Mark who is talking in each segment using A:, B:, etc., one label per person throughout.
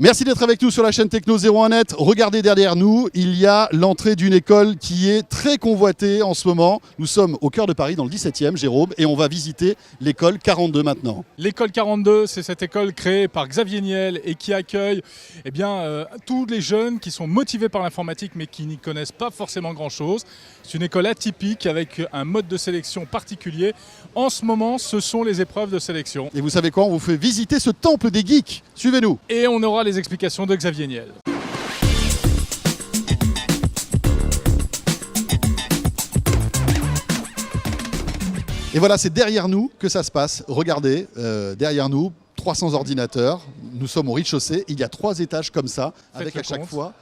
A: Merci d'être avec nous sur la chaîne Techno 01net. Regardez derrière nous, il y a l'entrée d'une école qui est très convoitée en ce moment. Nous sommes au cœur de Paris, dans le 17e, Jérôme, et on va visiter l'école 42 maintenant.
B: L'école 42, c'est cette école créée par Xavier Niel et qui accueille tous les jeunes qui sont motivés par l'informatique mais qui n'y connaissent pas forcément grand-chose. C'est une école atypique avec un mode de sélection particulier. En ce moment, ce sont les épreuves de sélection.
A: Et vous savez quoi, on vous fait visiter ce temple des geeks. Suivez-nous.
B: Et on aura les explications de Xavier Niel.
A: Et voilà, c'est derrière nous que ça se passe. Regardez, derrière nous, 300 ordinateurs. Nous sommes au rez-de-chaussée. Il y a 3 étages comme ça, avec à chaque fois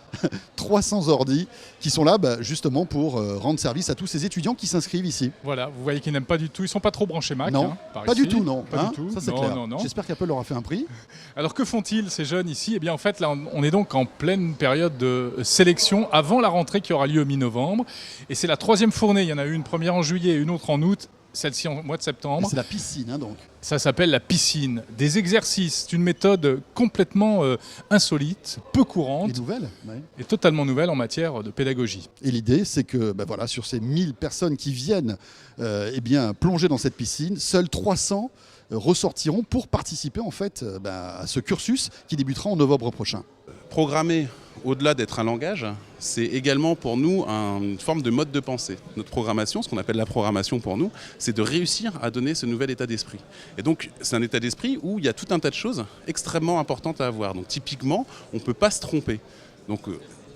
A: 300 ordis qui sont là justement pour rendre service à tous ces étudiants qui s'inscrivent ici.
B: Voilà, vous voyez qu'ils n'aiment pas du tout. Ils ne sont pas trop branchés Mac.
A: Non, pas du tout, non.
B: Pas du tout.
A: Ça c'est clair. J'espère qu'Apple leur a fait un prix.
B: Alors que font-ils ces jeunes ici? Eh bien en fait là on est donc en pleine période de sélection avant la rentrée qui aura lieu mi-novembre. Et c'est la 3e fournée. Il y en a eu une première en juillet et une autre en août. Celle-ci en mois de septembre.
A: C'est la piscine, donc.
B: Ça s'appelle la piscine. Des exercices, c'est une méthode complètement insolite, peu courante.
A: Et nouvelle, ouais.
B: Et totalement nouvelle en matière de pédagogie.
A: Et l'idée, c'est que sur ces 1000 personnes qui viennent plonger dans cette piscine, seuls 300 ressortiront pour participer en fait à ce cursus qui débutera en novembre prochain.
C: Programmer, au-delà d'être un langage, c'est également pour nous une forme de mode de pensée. Notre programmation, ce qu'on appelle la programmation pour nous, c'est de réussir à donner ce nouvel état d'esprit. Et donc, c'est un état d'esprit où il y a tout un tas de choses extrêmement importantes à avoir. Donc, typiquement, on ne peut pas se tromper. Donc,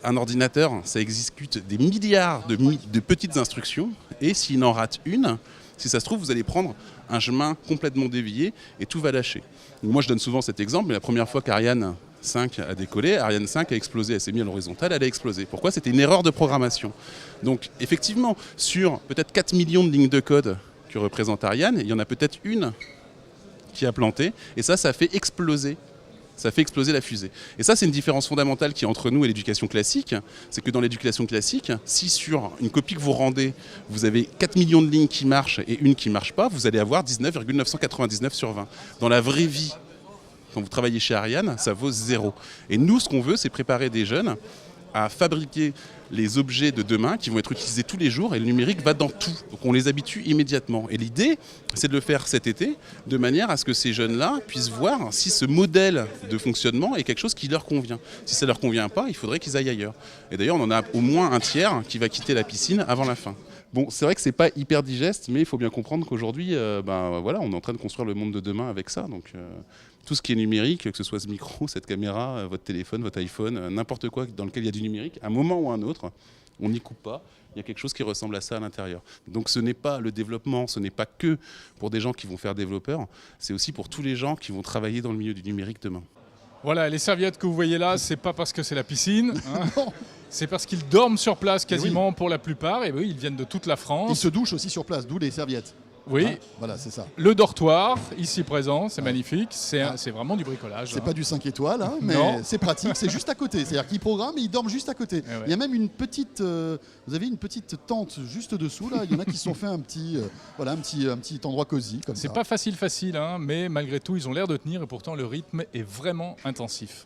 C: un ordinateur, ça exécute des milliards de petites instructions, et s'il en rate une, si ça se trouve, vous allez prendre un chemin complètement dévié et tout va lâcher. Donc, moi, je donne souvent cet exemple, mais la première fois qu'Ariane 5 a décollé, Ariane 5 a explosé, elle s'est mise à l'horizontale, elle a explosé. Pourquoi? C'était une erreur de programmation. Donc effectivement, sur peut-être 4 millions de lignes de code que représente Ariane, il y en a peut-être une qui a planté, et ça fait exploser. Ça fait exploser la fusée. Et ça, c'est une différence fondamentale qui est entre nous et l'éducation classique. C'est que dans l'éducation classique, si sur une copie que vous rendez, vous avez 4 millions de lignes qui marchent et une qui ne marche pas, vous allez avoir 19,999 sur 20. Dans la vraie vie, quand vous travaillez chez Ariane, ça vaut 0. Et nous, ce qu'on veut, c'est préparer des jeunes à fabriquer les objets de demain qui vont être utilisés tous les jours, et le numérique va dans tout. Donc on les habitue immédiatement. Et l'idée, c'est de le faire cet été, de manière à ce que ces jeunes-là puissent voir si ce modèle de fonctionnement est quelque chose qui leur convient. Si ça ne leur convient pas, il faudrait qu'ils aillent ailleurs. Et d'ailleurs, on en a au moins un tiers qui va quitter la piscine avant la fin. Bon, c'est vrai que c'est pas hyper digeste, mais il faut bien comprendre qu'aujourd'hui, on est en train de construire le monde de demain avec ça. Donc, tout ce qui est numérique, que ce soit ce micro, cette caméra, votre téléphone, votre iPhone, n'importe quoi dans lequel il y a du numérique, à un moment ou à un autre, on n'y coupe pas. Il y a quelque chose qui ressemble à ça à l'intérieur. Donc, ce n'est pas le développement, ce n'est pas que pour des gens qui vont faire développeurs, c'est aussi pour tous les gens qui vont travailler dans le milieu du numérique demain.
B: Voilà, les serviettes que vous voyez là, c'est pas parce que c'est la piscine. C'est parce qu'ils dorment sur place quasiment pour la plupart. Et oui, ils viennent de toute la France.
A: Ils se douchent aussi sur place, d'où les serviettes.
B: Oui.
A: Voilà, c'est ça.
B: Le dortoir, ici présent, c'est magnifique. C'est vraiment du bricolage.
A: C'est pas du 5 étoiles, mais c'est pratique. C'est juste à côté. C'est-à-dire qu'ils programment et ils dorment juste à côté. Il y a même une petite... vous avez une petite tente juste dessous. Là. Il y en a qui se sont fait un petit endroit cosy.
B: C'est pas facile, mais malgré tout, ils ont l'air de tenir. Et pourtant, le rythme est vraiment intensif.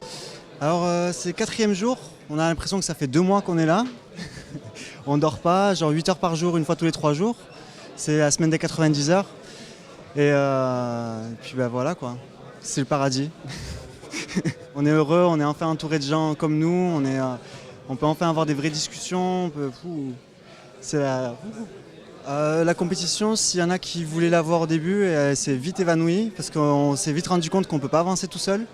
D: Alors, c'est le 4e jour. On a l'impression que ça fait 2 mois qu'on est là. On dort pas, genre 8 heures par jour, une fois tous les 3 jours. C'est la semaine des 90 heures. Et puis voilà quoi. C'est le paradis. On est heureux, on est enfin entouré de gens comme nous. On peut enfin avoir des vraies discussions. C'est la compétition, s'il y en a qui voulaient la voir au début, elle s'est vite évanouie parce qu'on s'est vite rendu compte qu'on ne peut pas avancer tout seul.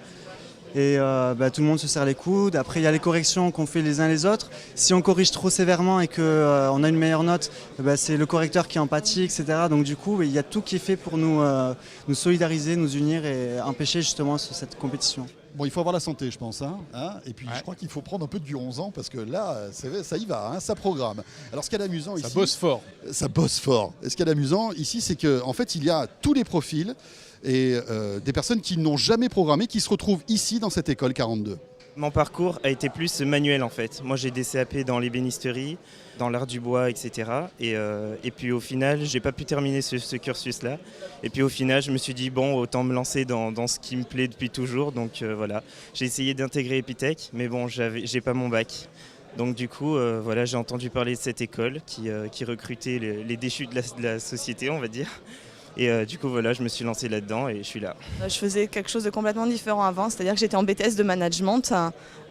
D: Et tout le monde se serre les coudes. Après, il y a les corrections qu'on fait les uns les autres. Si on corrige trop sévèrement et qu'on a une meilleure note, c'est le correcteur qui en pâtit, etc. Donc du coup, il y a tout qui est fait pour nous solidariser, nous unir et empêcher justement cette compétition.
A: Bon, il faut avoir la santé, je pense. Et puis, je crois qu'il faut prendre un peu du 11 ans parce que là, ça y va, ça programme. Alors, ce qu'il y a d'amusant ici...
B: Ça bosse fort.
A: Ça bosse fort. Et ce qu'il y a d'amusant ici, c'est qu'en fait, il y a tous les profils et des personnes qui n'ont jamais programmé, qui se retrouvent ici dans cette école 42.
E: Mon parcours a été plus manuel en fait. Moi j'ai des CAP dans l'ébénisterie, dans l'art du bois, etc. Et puis au final, j'ai pas pu terminer ce cursus-là. Et puis au final, je me suis dit bon, autant me lancer dans ce qui me plaît depuis toujours. Donc voilà, j'ai essayé d'intégrer Epitech, mais bon, j'ai pas mon bac. Donc du coup, voilà, j'ai entendu parler de cette école qui recrutait les déchus de la société, on va dire. Et du coup, voilà, je me suis lancé là-dedans et je suis là.
F: Je faisais quelque chose de complètement différent avant, c'est-à-dire que j'étais en BTS de management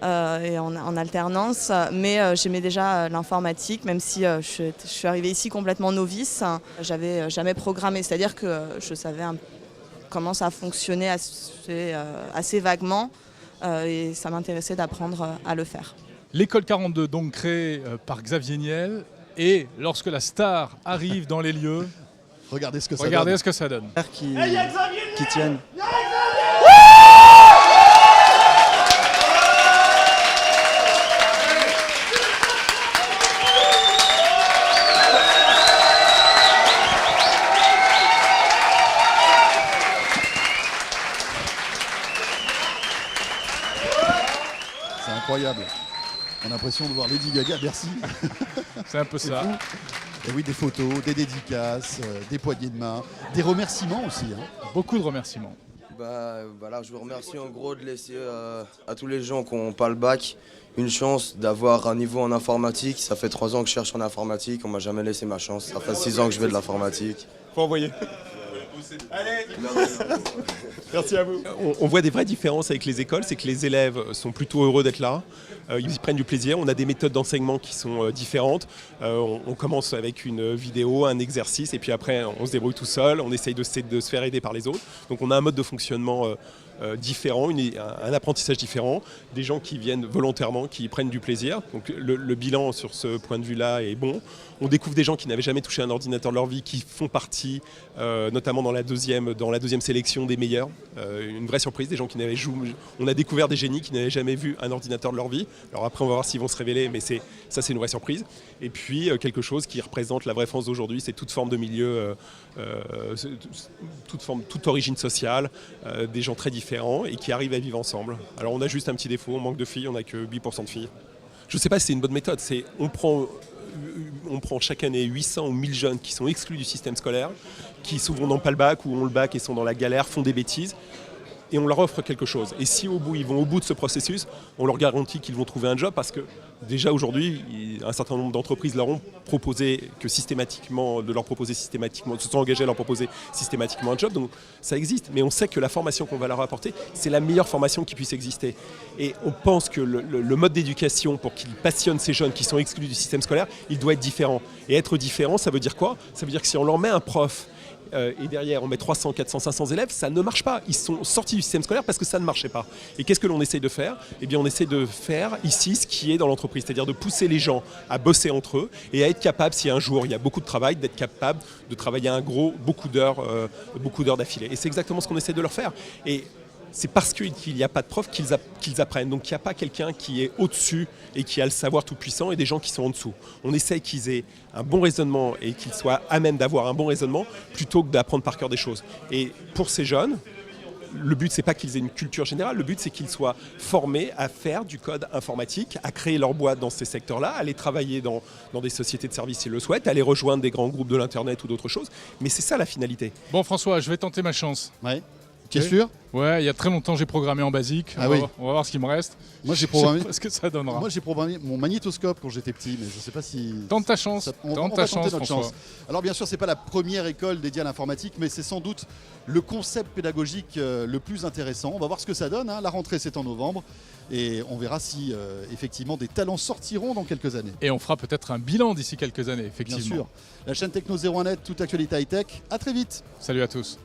F: et en alternance, mais j'aimais déjà l'informatique, même si je suis arrivée ici complètement novice. J'avais jamais programmé, c'est-à-dire que je savais comment ça fonctionnait assez vaguement et ça m'intéressait d'apprendre à le faire.
B: L'école 42, donc créée par Xavier Niel, et lorsque la star arrive dans les lieux,
A: regardez ce que ça
B: regardez
A: donne.
B: ce que ça donne.
D: Qui tiennent.
A: C'est incroyable. On a l'impression de voir Lady Gaga, merci.
B: C'est un peu ça.
A: Et oui, des photos, des dédicaces, des poignées de main, des remerciements aussi.
B: Beaucoup de remerciements.
G: Voilà, je vous remercie en gros de laisser à tous les gens qui n'ont pas le bac une chance d'avoir un niveau en informatique. Ça fait 3 ans que je cherche en informatique, on m'a jamais laissé ma chance. Ça fait 6 ans que je fais de l'informatique.
H: Faut envoyer. Allez. Merci à vous. On voit des vraies différences avec les écoles, c'est que les élèves sont plutôt heureux d'être là, ils prennent du plaisir, on a des méthodes d'enseignement qui sont différentes, on commence avec une vidéo, un exercice et puis après on se débrouille tout seul, on essaye de se faire aider par les autres, donc on a un mode de fonctionnement différent, un apprentissage différent, des gens qui viennent volontairement, qui prennent du plaisir, donc le bilan sur ce point de vue-là est bon. On découvre des gens qui n'avaient jamais touché un ordinateur de leur vie, qui font partie, notamment dans la deuxième sélection des meilleurs. Une vraie surprise, des gens qui n'avaient joué. On a découvert des génies qui n'avaient jamais vu un ordinateur de leur vie. Alors après, on va voir s'ils vont se révéler, mais ça, c'est une vraie surprise. Et puis, quelque chose qui représente la vraie France d'aujourd'hui, c'est toute forme de milieu, toute origine sociale, des gens très différents et qui arrivent à vivre ensemble. Alors on a juste un petit défaut, on manque de filles, on n'a que 8% de filles. Je ne sais pas si c'est une bonne méthode, on prend chaque année 800 ou 1000 jeunes qui sont exclus du système scolaire, qui souvent n'ont pas le bac ou ont le bac et sont dans la galère, font des bêtises, et on leur offre quelque chose. Et si ils vont au bout de ce processus, on leur garantit qu'ils vont trouver un job parce que déjà aujourd'hui, un certain nombre d'entreprises leur ont proposé de se sont engagées à leur proposer systématiquement un job. Donc ça existe, mais on sait que la formation qu'on va leur apporter, c'est la meilleure formation qui puisse exister. Et on pense que le mode d'éducation pour qu'il passionne ces jeunes qui sont exclus du système scolaire, il doit être différent. Et être différent, ça veut dire quoi? Ça veut dire que si on leur met un prof et derrière on met 300, 400, 500 élèves, ça ne marche pas. Ils sont sortis du système scolaire parce que ça ne marchait pas. Et qu'est-ce que l'on essaye de faire? Eh bien on essaie de faire ici ce qui est dans l'entreprise, c'est-à-dire de pousser les gens à bosser entre eux et à être capables, si un jour il y a beaucoup de travail, d'être capable de travailler beaucoup d'heures d'affilée. Et c'est exactement ce qu'on essaie de leur faire. Et c'est parce qu'il n'y a pas de prof qu'ils apprennent. Donc il n'y a pas quelqu'un qui est au-dessus et qui a le savoir tout puissant et des gens qui sont en dessous. On essaye qu'ils aient un bon raisonnement et qu'ils soient à même d'avoir un bon raisonnement plutôt que d'apprendre par cœur des choses. Et pour ces jeunes, le but, c'est pas qu'ils aient une culture générale, le but, c'est qu'ils soient formés à faire du code informatique, à créer leur boîte dans ces secteurs-là, à aller travailler dans des sociétés de services s'ils le souhaitent, à aller rejoindre des grands groupes de l'Internet ou d'autres choses. Mais c'est ça la finalité.
B: Bon François, je vais tenter ma chance.
A: Ouais. Tu es sûr?
B: Ouais, il y a très longtemps j'ai programmé en basique.
A: Ah
B: on va voir ce qu'il me reste.
A: Moi j'ai programmé.
B: Je sais pas ce que ça donnera.
A: Moi j'ai programmé mon magnétoscope quand j'étais petit, mais je ne sais pas si.
B: Tente ta chance.
A: Tente ta chance, François. Alors bien sûr, c'est pas la première école dédiée à l'informatique, mais c'est sans doute le concept pédagogique le plus intéressant. On va voir ce que ça donne. La rentrée c'est en novembre et on verra si effectivement des talents sortiront dans quelques années.
B: Et on fera peut-être un bilan d'ici quelques années, effectivement.
A: Bien sûr. La chaîne Techno 01net, toute actualité high-tech. À très vite.
B: Salut à tous.